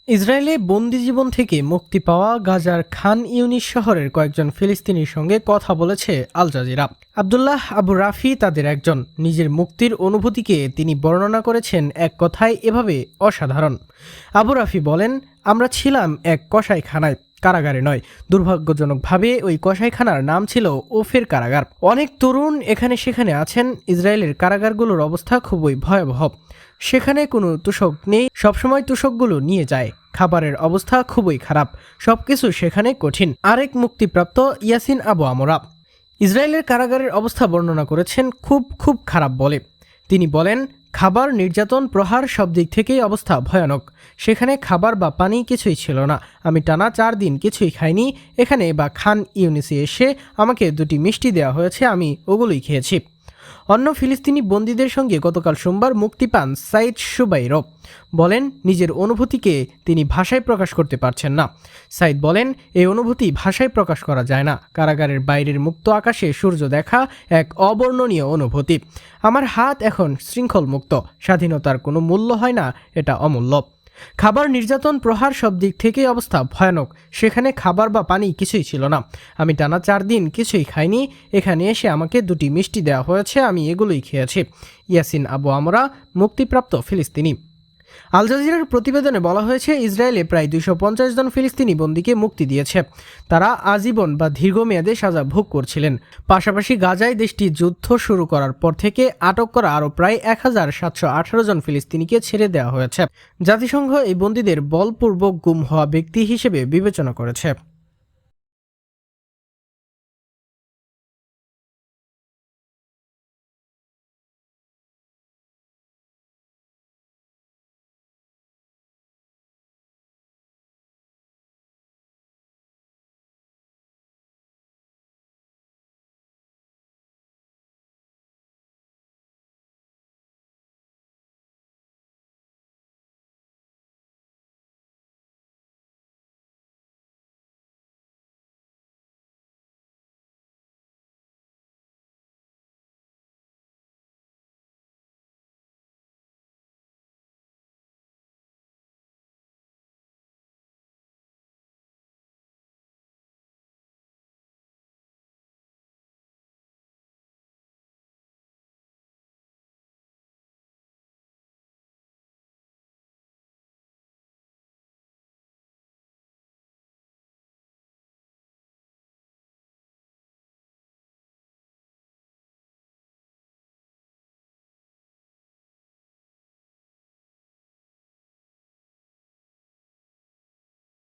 ইসরায়েলে বন্দি জীবন থেকে মুক্তি পাওয়া গাজার খান ইউনিস শহরের কয়েকজন ফিলিস্তিনির সঙ্গে কথা বলেছে আল জাজিরা। আবদুল্লাহ আবু রাফি তাদের একজন। নিজের মুক্তির অনুভূতিকে তিনি বর্ণনা করেছেন এক কথায় এভাবে, অসাধারণ। আবু রাফি বলেন, আমরা ছিলাম এক কসাইখানায়, কারাগারে নয়। দুর্ভাগ্যজনকভাবে ওই কসাইখানার নাম ছিল ওফের কারাগার। অনেক তরুণ এখানে সেখানে আছেন। ইসরায়েলের কারাগারগুলোর অবস্থা খুবই ভয়াবহ। সেখানে কোনো তোষক নেই, সবসময় তোষকগুলো নিয়ে যায়। খাবারের অবস্থা খুবই খারাপ, সবকিছু সেখানে কঠিন। আরেক মুক্তিপ্রাপ্ত ইয়াসিন আবু আমরা ইসরায়েলের কারাগারের অবস্থা বর্ণনা করেছেন খুব খুব খারাপ বলে। তিনি বলেন, খাবার, নির্যাতন, প্রহার সব দিক থেকেই অবস্থা ভয়ানক। সেখানে খাবার বা পানি কিছুই ছিল না। আমি টানা 4 দিন কিছুই খাইনি। এখানে বা খান ইউনিসে এসে আমাকে 2টি মিষ্টি দেওয়া হয়েছে, আমি ওগুলোই খেয়েছি। অন্য ফিলিস্তিনি বন্দীদের সঙ্গে গতকাল সোমবার মুক্তি পান সাইদ সুবাইর বলেন, নিজের অনুভূতিকে তিনি ভাষায় প্রকাশ করতে পারছেন না। সাইদ বলেন, এই অনুভূতি ভাষায় প্রকাশ করা যায় না। কারাগারের বাইরের মুক্ত আকাশে সূর্য দেখা এক অবর্ণনীয় অনুভূতি। আমার হাত এখন শৃঙ্খল মুক্ত। স্বাধীনতার কোনো মূল্য হয় না, এটা অমূল্য। খাবার, নির্যাতন, প্রহার সব দিক থেকেই অবস্থা ভয়ানক। সেখানে খাবার বা পানি কিছুই ছিল না। আমি টানা 4 দিন কিছুই খাইনি। এখানে এসে আমাকে 2টি মিষ্টি দেওয়া হয়েছে, আমি এগুলোই খেয়েছি। ইয়াসিন আবু আমরা, মুক্তিপ্রাপ্ত ফিলিস্তিনি। আল জাজিরার প্রতিবেদনে বলা হয়েছে, ইসরায়েলে প্রায় 250 জন ফিলিস্তিনি বন্দীকে মুক্তি দিয়েছে। তারা আজীবন বা দীর্ঘমেয়াদে সাজা ভোগ করছিলেন। পাশাপাশি গাজায় দেশটি যুদ্ধ শুরু করার পর থেকে আটক করা আরও প্রায় 1718 জন ফিলিস্তিনিকে ছেড়ে দেওয়া হয়েছে। জাতিসংঘ এই বন্দীদের বলপূর্বক গুম হওয়া ব্যক্তি হিসেবে বিবেচনা করেছে।